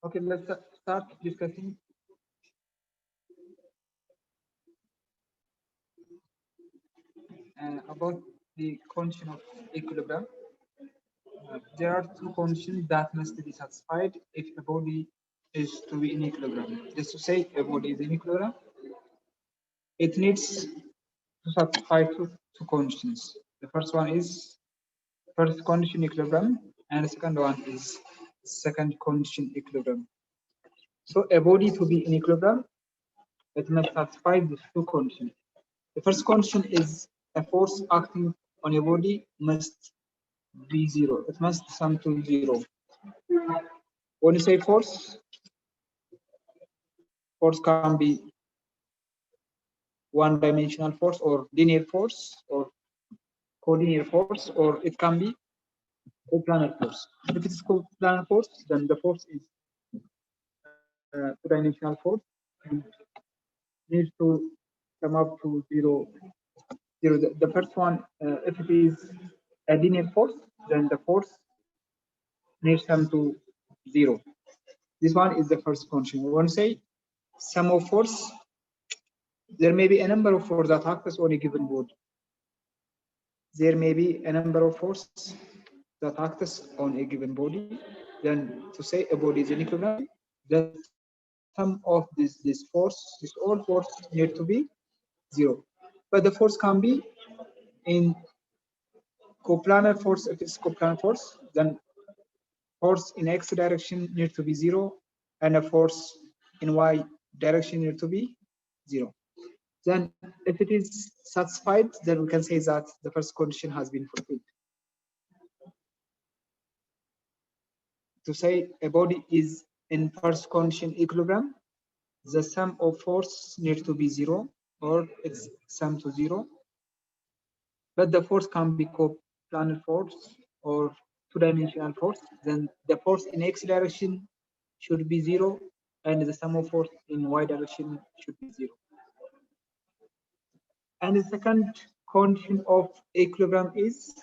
Okay, let's start discussing about the condition of equilibrium. There are two conditions that must be satisfied if a body is to be in equilibrium. Just to say a body is in equilibrium, it needs to satisfy two conditions. The first one is first condition equilibrium, and the second one is second condition equilibrium. So a body to be in equilibrium, it must satisfy these two conditions. The first condition is a force acting on a body must be zero. It must sum to zero. When you say force can be one-dimensional force or linear force or collinear force, or it can be coplanar force. If it is coplanar force, then the force is two-dimensional force and needs to come up to zero. The first one, if it is a linear force, then the force needs come to zero. This one is the first condition. We want to say sum of force. There may be a number of forces that acts on a given body. There may be a number of forces that acts on a given body. Then to say a body is in equilibrium, the sum of this all force need to be zero. But the force can be in coplanar force. If it's coplanar force, then force in x direction need to be zero, and a force in y direction need to be zero. Then if it is satisfied, then we can say that the first condition has been fulfilled. To say a body is in first condition equilibrium, the sum of force needs to be zero, or it's sum to zero. But the force can be coplanar force or two-dimensional force. Then the force in x direction should be zero, and the sum of force in y direction should be zero. And the second condition of equilibrium is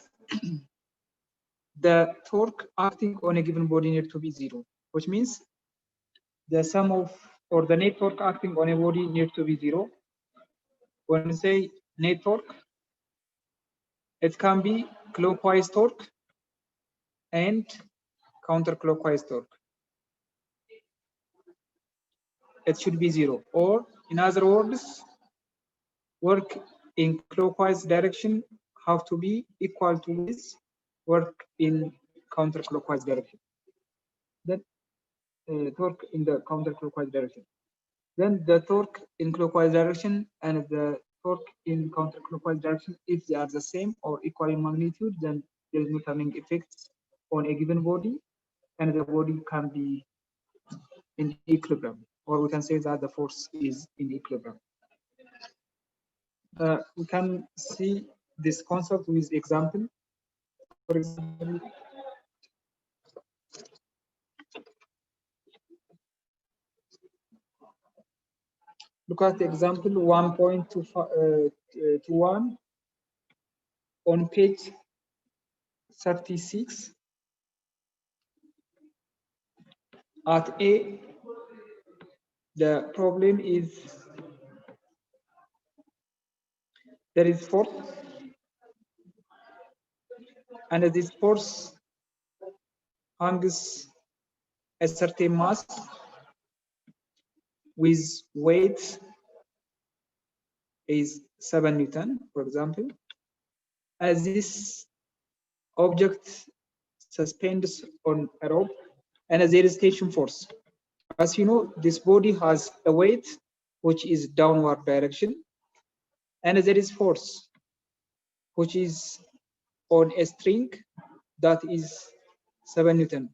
the torque acting on a given body need to be zero, which means the sum of or the net torque acting on a body need to be zero. When we say net torque, it can be clockwise torque and counterclockwise torque. It should be zero, or in other words, work in clockwise direction have to be equal to this work in counterclockwise direction. Then torque in the counterclockwise direction. Then the torque in clockwise direction and the torque in counterclockwise direction, if they are the same or equal in magnitude, then there is no turning effect on a given body, and the body can be in equilibrium, or we can say that the force is in equilibrium. We can see this concept with example. For example, look at the example 1.21 on page 36. At A, the problem is there is force, and this force hangs a certain mass with weight is 7 Newton, for example. As this object suspends on a rope, and there is tension force. As you know, this body has a weight which is downward direction, and there is force which is on a string that is 7 Newton,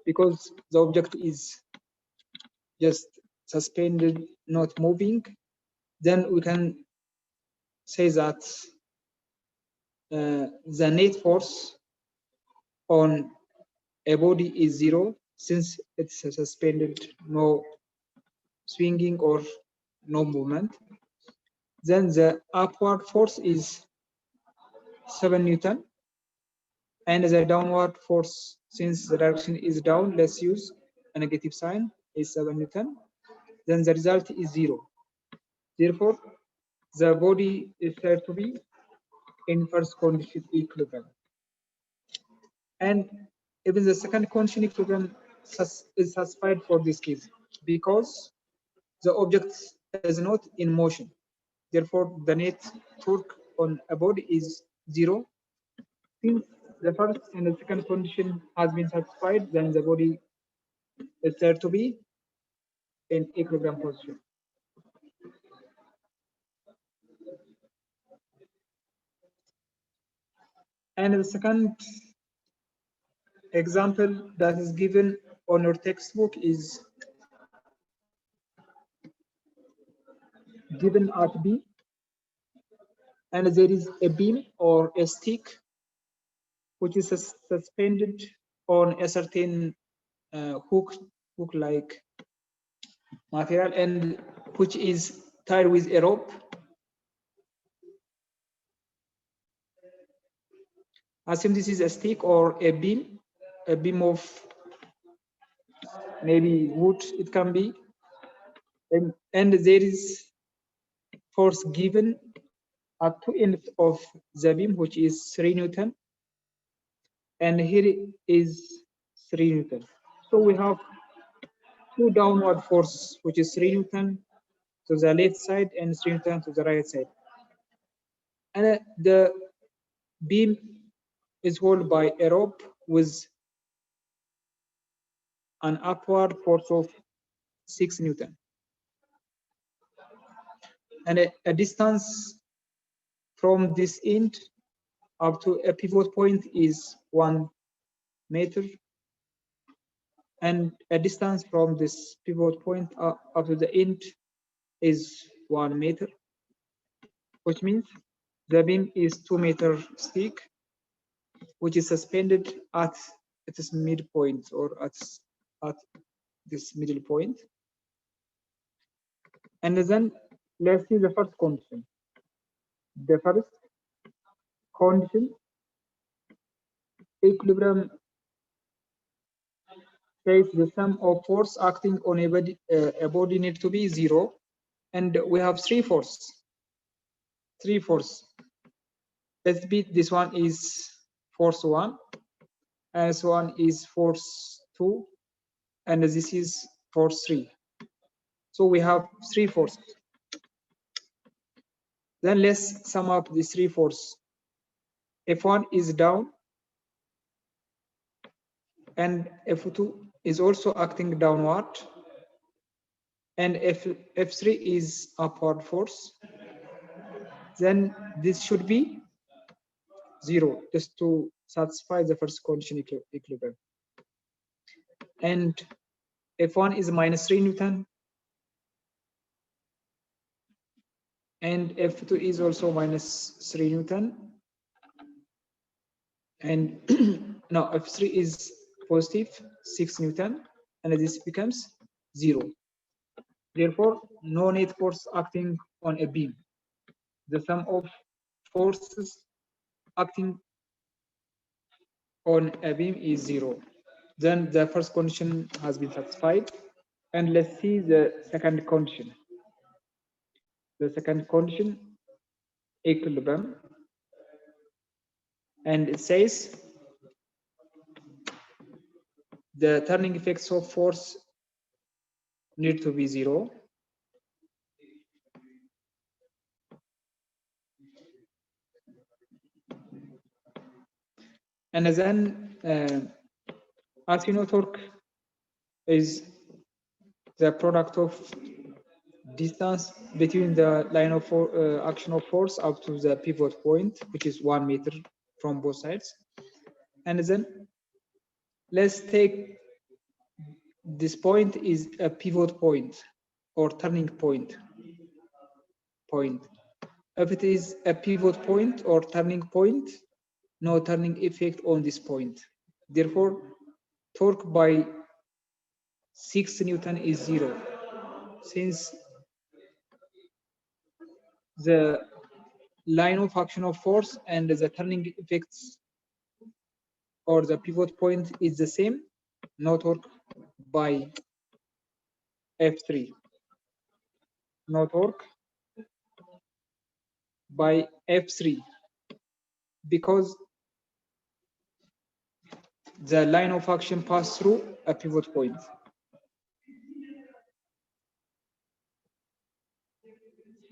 because the object is just suspended, not moving. Then we can say that the net force on a body is 0 since it's suspended, no swinging or no movement. Then the upward force is 7 Newton, and the downward force, since the direction is down, let's use a negative sign, is 7 Newton. Then the result is 0. Therefore, the body is said to be in first condition equilibrium. And even the second condition equilibrium is satisfied for this case because the object is not in motion. Therefore, the net torque on a body is 0. Since the first and the second condition has been satisfied, then the body is said to be in equilibrium position. And the second example that is given on your textbook is given at B, and there is a beam or a stick which is suspended on a certain hook-like material, and which is tied with a rope. Assume this is a stick or a beam of maybe wood, it can be, and there is force given at two ends of the beam, which is 3 Newton, and here is 3 Newton. So we have two downward forces, which is 3 Newton to the left side and 3 Newton to the right side. And the beam is held by a rope with an upward force of 6 Newton. And a distance from this end up to a pivot point is 1 meter. And a distance from this pivot point up to the end is 1 meter, which means the beam is 2 meter thick, which is suspended at its midpoint or at this middle point. And then let's see the first condition. The first condition, equilibrium, says the sum of force acting on a body need to be 0, and we have three forces. Let's be, this one is force 1, and this one is force 2, and this is force 3. So we have three forces. Then let's sum up these three forces. F1 is down, and F2 is also acting downward, and F3 is upward force. Then this should be 0, just to satisfy the first condition equilibrium. And F1 is minus 3 Newton, and F2 is also minus 3 Newton, and no, F3 is positive 6 Newton, and this becomes 0. Therefore, no net force acting on a beam. The sum of forces acting on a beam is 0. Then the first condition has been satisfied, and let's see the second condition. The second condition, equilibrium, and it says the turning effects of force need to be 0. And then, as you know, torque is the product of distance between the line of action of force up to the pivot point, which is 1 meter from both sides. And then let's take this point is a pivot point or turning point. If it is a pivot point or turning point, no turning effect on this point. Therefore, torque by 6 Newton is 0, since the line of action of force and the turning effects or the pivot point is the same. No torque by F3. No torque by F3, because the line of action passed through a pivot point.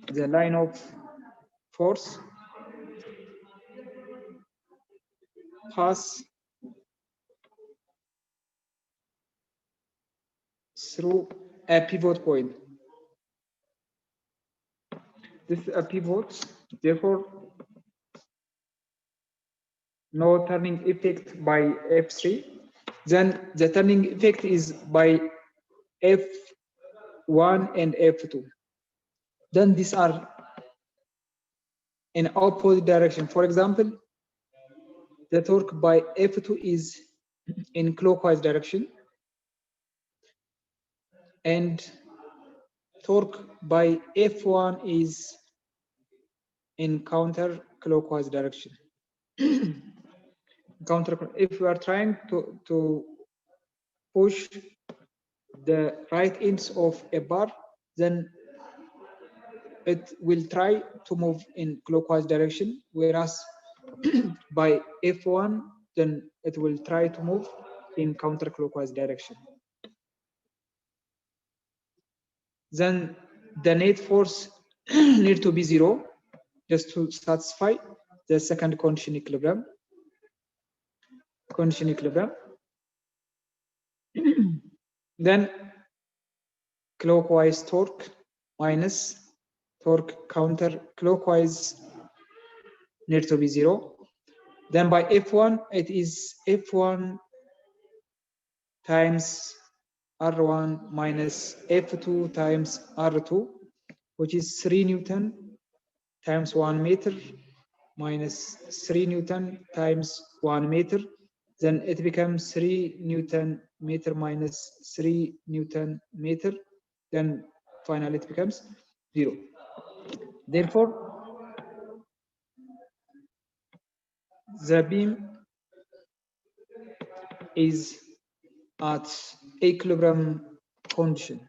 The line of force pass through a pivot point. This is a pivot, therefore no turning effect by F3. Then the turning effect is by F1 and F2. Then these are in opposite direction. For example, the torque by F2 is in clockwise direction, and torque by F1 is in counterclockwise direction. If we are trying to push the right ends of a bar, then it will try to move in clockwise direction, whereas by F1, then it will try to move in counterclockwise direction. Then the net force need to be 0 just to satisfy the second condition equilibrium. Then clockwise torque minus torque counterclockwise need to be 0. Then by F1, it is F1 times R1 minus F2 times R2, which is 3 Newton times 1 meter minus 3 Newton times 1 meter. Then it becomes 3 Newton meter minus 3 Newton meter. Then finally it becomes 0. Therefore, the beam is at equilibrium condition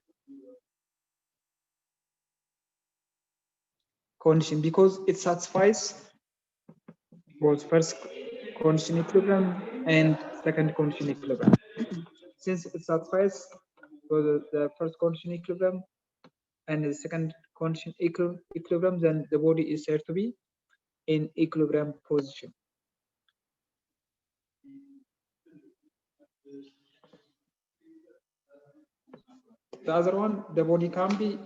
because it satisfies both first condition equilibrium and second condition equilibrium. Since it satisfies both the first condition equilibrium and the second condition equilibrium, then the body is said to be in equilibrium position. The other one, the body can be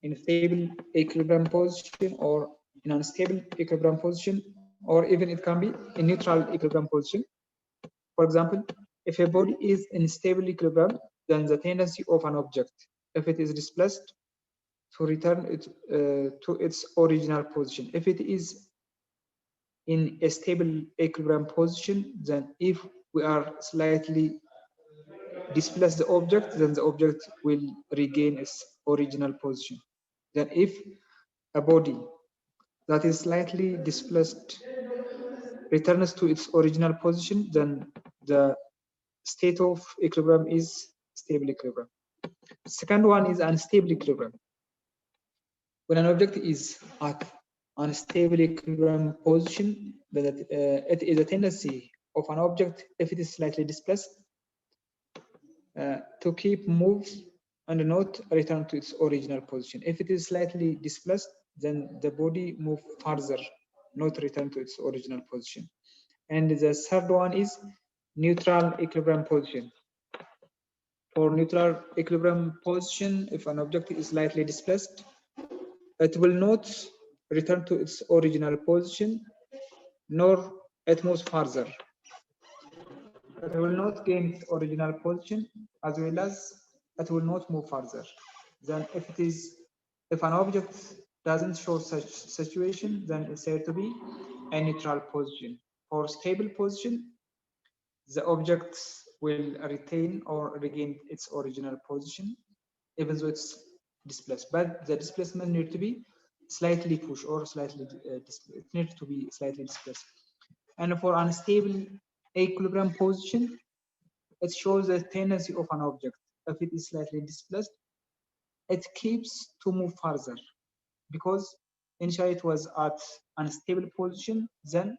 in stable equilibrium position or in unstable equilibrium position, or even it can be in neutral equilibrium position. For example, if a body is in stable equilibrium, then the tendency of an object, if it is displaced, to return it to its original position. If it is in a stable equilibrium position, then if we are slightly displace the object, then the object will regain its original position. Then if a body that is slightly displaced returns to its original position, then the state of equilibrium is stable equilibrium. Second one is unstable equilibrium. When an object is at unstable equilibrium position, it is a tendency of an object, if it is slightly displaced, to keep move and not return to its original position. If it is slightly displaced, then the body move further, not return to its original position. And the third one is neutral equilibrium position. For neutral equilibrium position, if an object is slightly displaced, it will not return to its original position, nor it moves further. It will not gain its original position, as well as it will not move further. Then if an object doesn't show such situation, then it's said to be a neutral position. For stable position, the object will retain or regain its original position, even though it's displaced. But the displacement needs to be slightly pushed or slightly it needs to be slightly displaced. And for unstable equilibrium position, it shows the tendency of an object. If it is slightly displaced, it keeps to move further because initially it was at unstable position. Then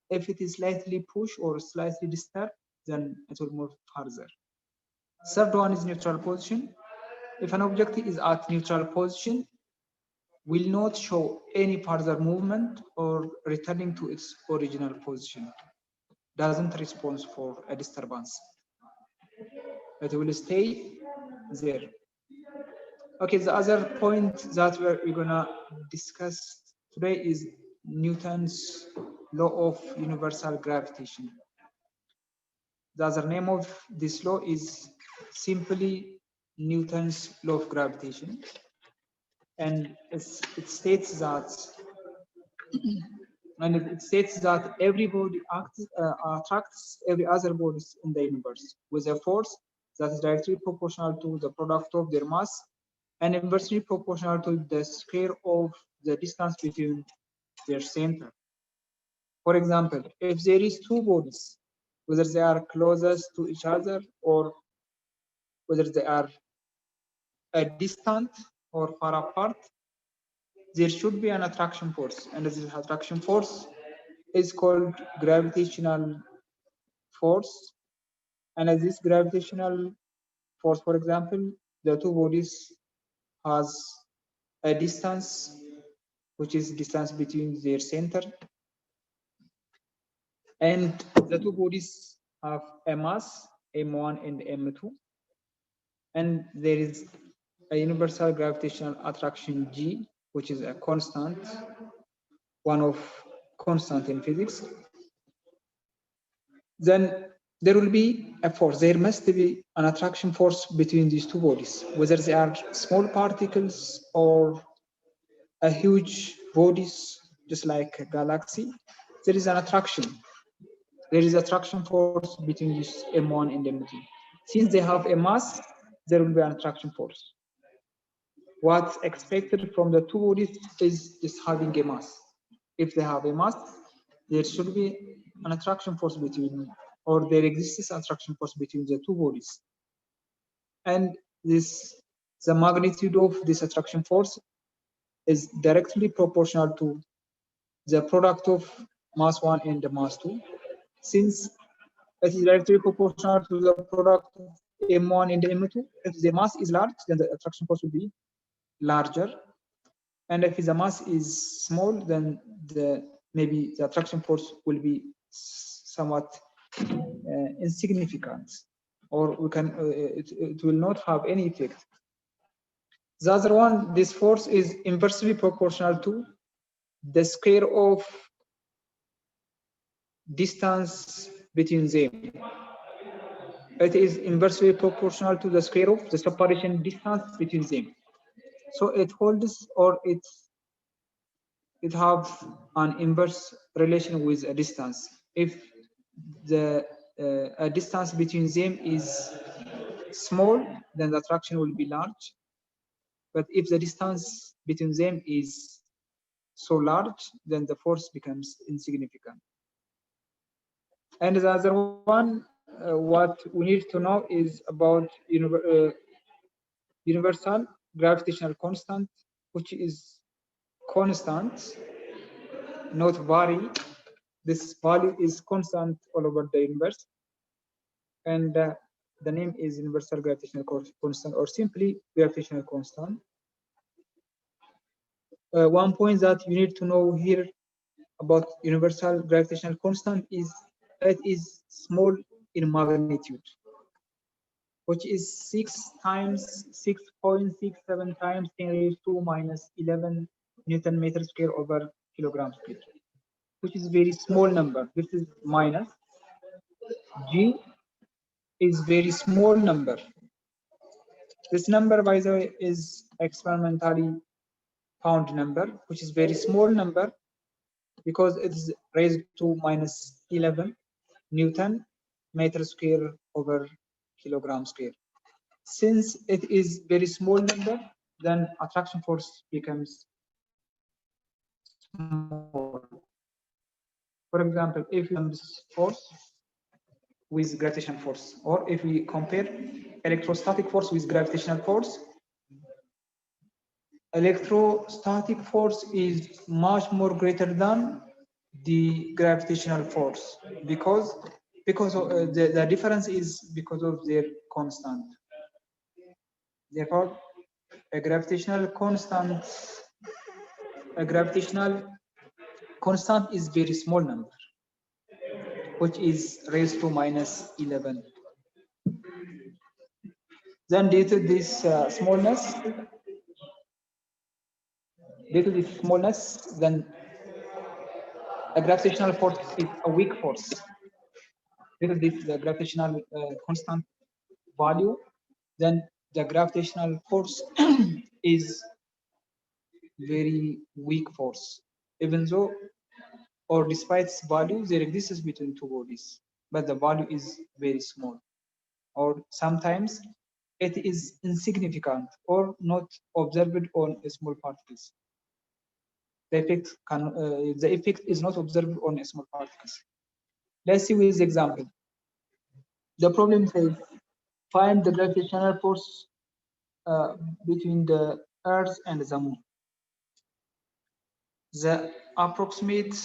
if it is slightly pushed or slightly disturbed, then it will move further. Third one is neutral position. If an object is at neutral position, will not show any further movement or returning to its original position. Doesn't respond for a disturbance. It will stay there. Okay, the other point that we're gonna discuss today is Newton's law of universal gravitation. The other name of this law is simply Newton's law of gravitation, and it states that every body attracts every other body in the universe with a force that is directly proportional to the product of their mass and inversely proportional to the square of the distance between their center. For example, if there is two bodies, whether they are closest to each other or whether they are distant or far apart, there should be an attraction force, and this attraction force is called gravitational force. And as this gravitational force, for example, the two bodies has a distance, which is distance between their center, and the two bodies have a mass m1 and m2, and there is a universal gravitational attraction G, which is a constant, one of constant in physics. Then there will be a force. There must be an attraction force between these two bodies, whether they are small particles or a huge bodies, just like a galaxy. There is an attraction. There is attraction force between these M1 and M2. Since they have a mass, there will be an attraction force. What's expected from the two bodies is just having a mass. If they have a mass, there should be an attraction force between, or there exists an attraction force between the two bodies. And the magnitude of this attraction force is directly proportional to the product of mass 1 and the mass 2. Since it is directly proportional to the product of M1 and M2, if the mass is large, then the attraction force will be larger. And if the mass is small, then maybe the attraction force will be somewhat insignificant, or it will not have any effect. The other one, this force is inversely proportional to the square of distance between them. It is inversely proportional to the square of the separation distance between them. So it holds, or it have an inverse relation with a distance. If the a distance between them is small, then the attraction will be large. But if the distance between them is so large, then the force becomes insignificant. And the other one, what we need to know is about universal gravitational constant, which is constant, not vary. This value is constant all over the universe, and the name is universal gravitational constant, or simply gravitational constant. One point that you need to know here about universal gravitational constant is it is small in magnitude, which is 6.67 times 10 raised to minus 11 Newton meter square over kilogram square, which is very small number. This is minus. G is very small number. This number, by the way, is experimentally found number, which is very small number because it is raised to minus 11 Newton meter square over kilogram square. Since it is very small number, then attraction force becomes small. For example, if you this force with gravitational force, or if we compare electrostatic force with gravitational force, electrostatic force is much more greater than the gravitational force because of, the difference is because of their constant. Therefore, a gravitational constant is very small number, which is raised to minus 11. Then due to this smallness, then a gravitational force is a weak force. Due to this gravitational constant value, then the gravitational force is very weak force, even though or despite its value, there exists between two bodies, but the value is very small, or sometimes it is insignificant or not observed on small particles. The effect is not observed on small particles. Let's see with the example. The problem says find the gravitational force between the Earth and the Moon. The approximate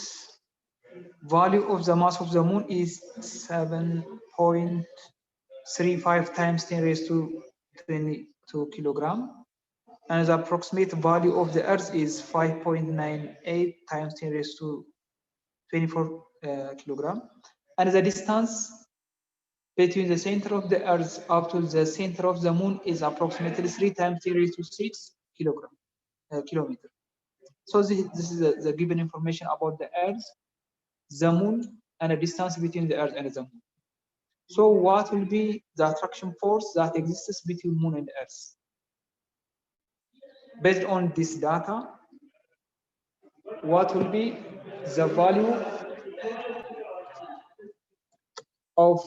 value of the mass of the Moon is 7.35 times 10 raised to 22 kilogram, and the approximate value of the Earth is 5.98 times 10 raised to 24 kilogram, and the distance between the center of the Earth up to the center of the Moon is approximately 3 times 10 raised to 6 kilometer. So this is the given information about the Earth, the Moon, and the distance between the Earth and the Moon. So what will be the attraction force that exists between Moon and Earth? Based on this data, what will be the value of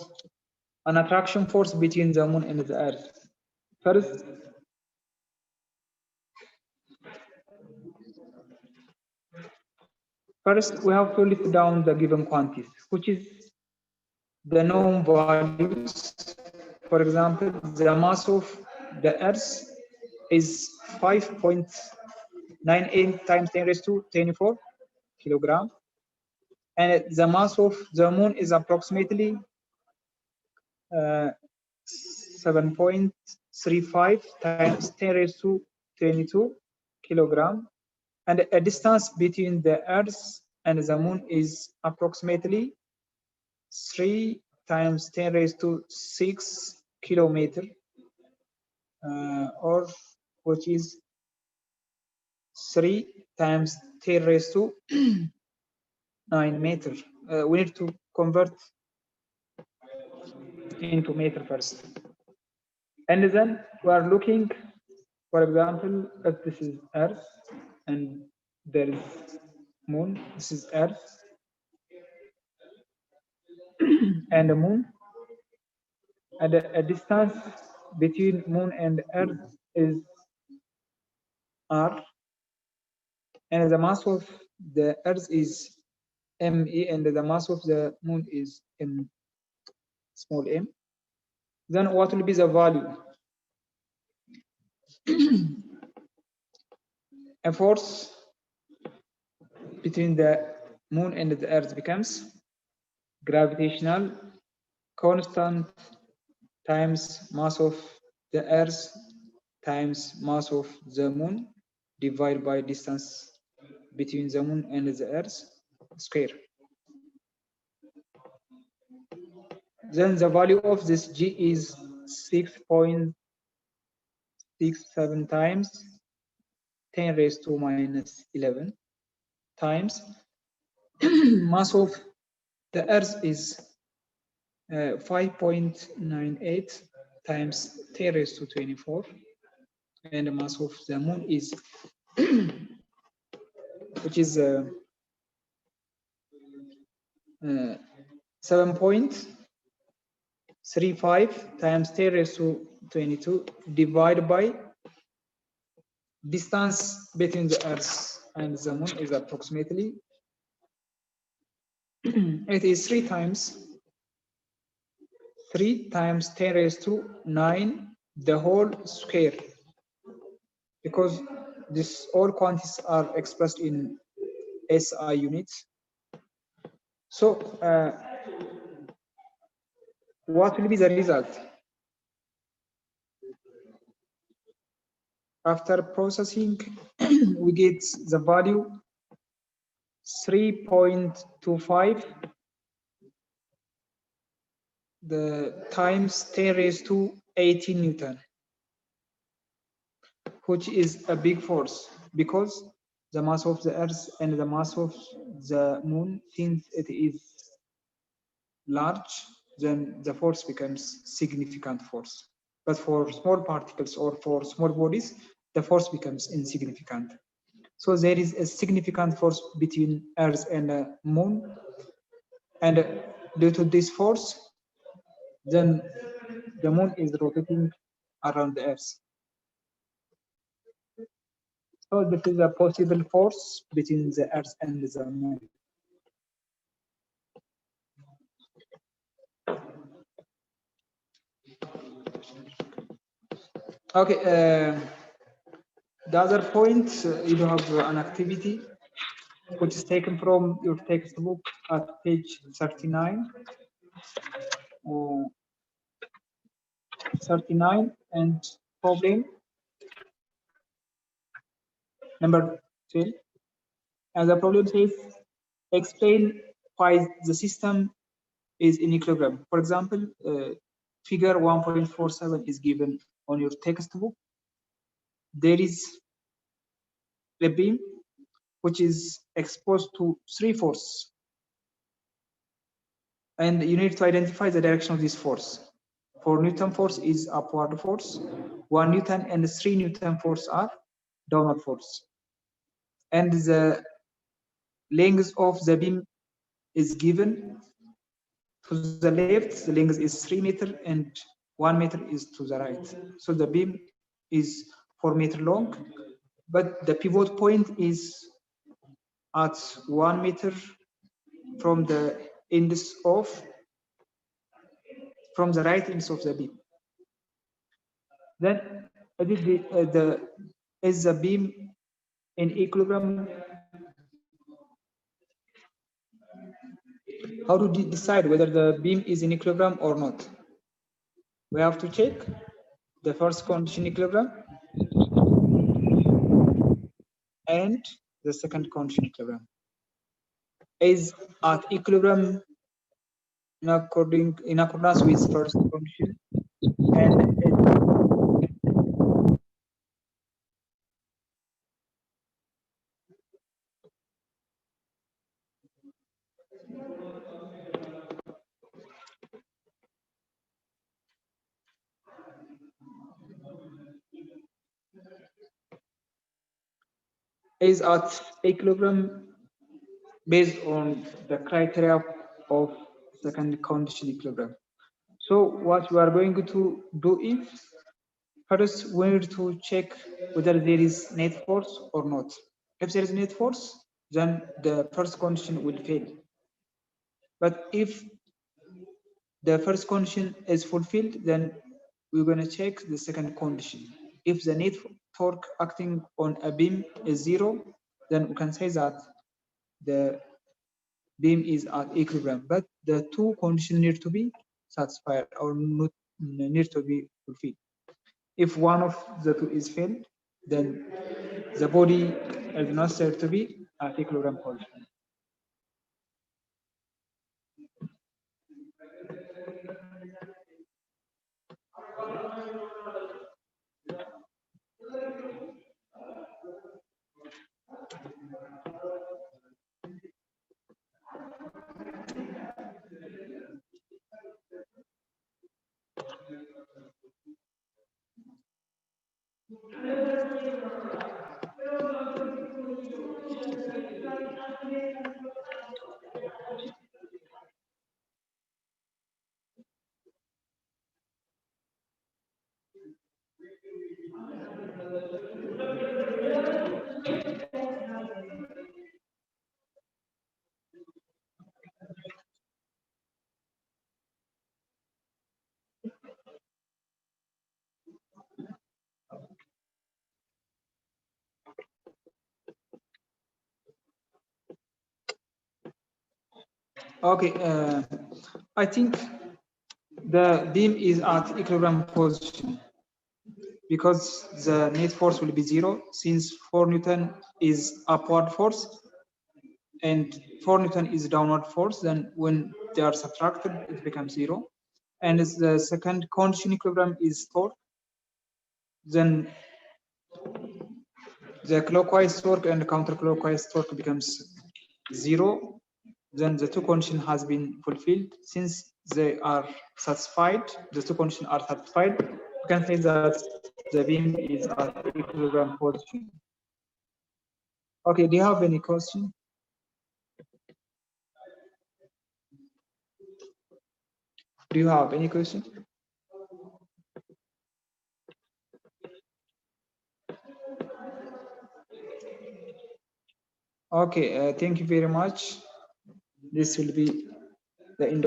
an attraction force between the Moon and the Earth? First, we have to list down the given quantities, which is the known values. For example, the mass of the Earth is 5.98 times 10 raised to 24 kilogram, and the mass of the Moon is approximately 7.35 times 10 raised to 22 kilogram, and a distance between the Earth and the Moon is approximately 3 times 10 raised to 6 kilometer, or which is 3 times 10 raised to 9 meter. We need to convert into meter first. And then we are looking, for example, if this is Earth and there is Moon, this is Earth and the Moon, and a distance between Moon and Earth is R, and the mass of the Earth is ME, and the mass of the Moon is M, small m. Then what will be the value? A force between the Moon and the Earth becomes gravitational constant times mass of the Earth times mass of the Moon divided by distance between the Moon and the Earth square. Then the value of this G is 6.67 times 10 raised to minus 11 times mass of the Earth is 5.98 times 10 raised to 24, and the mass of the Moon is which is 7.67 35 times 10 raised to 22 divided by distance between the Earth and the Moon is approximately it is 3 times 10 raised to 9 the whole square, because this all quantities are expressed in SI units. So what will be the result after processing? We get the value 3.25 the times 10 raised to 18 Newton, which is a big force because the mass of the Earth and the mass of the Moon, since it is large, then the force becomes significant force. But for small particles or for small bodies, the force becomes insignificant. So there is a significant force between Earth and the Moon, and due to this force, then the Moon is rotating around the Earth. So this is a possible force between the Earth and the Moon. Okay, the other point, you have an activity which is taken from your textbook at page 39. 39 and problem number 12. And the problem says, explain why the system is in equilibrium. For example, figure 1.47 is given on your textbook. There is a beam which is exposed to 3 forces, and you need to identify the direction of this force. 4 Newton force is upward force, 1 Newton and 3 Newton force are downward force, and the length of the beam is given. To the left, the length is 3 meters and 1 meter is to the right. So the beam is 4 meters long, but the pivot point is at 1 meter from the ends of, from the right ends of the beam. Then is the beam in equilibrium? How to decide whether the beam is in equilibrium or not? We have to check the first condition equilibrium and the second condition equilibrium. Is at equilibrium in accordance with first condition, and is at equilibrium based on the criteria of second condition equilibrium. So what we are going to do is, first we need to check whether there is net force or not. If there is net force, then the first condition will fail. But if the first condition is fulfilled, then we're going to check the second condition. If the net torque acting on a beam is 0, then we can say that the beam is at equilibrium, but the two conditions need to be satisfied or not need to be fulfilled. If one of the two is failed, then the body is not said to be at equilibrium condition. Okay, I think the beam is at equilibrium position because the net force will be zero since 4 Newton is upward force and 4 Newton is downward force. Then when they are subtracted, it becomes zero. And the second condition equilibrium is torque. Then the clockwise torque and counterclockwise torque becomes zero. Then the two condition has been fulfilled. Since they are satisfied, the two conditions are satisfied, we can say that the beam is at equilibrium position. Okay, do you have any question? Do you have any question? Okay, thank you very much. This will be the end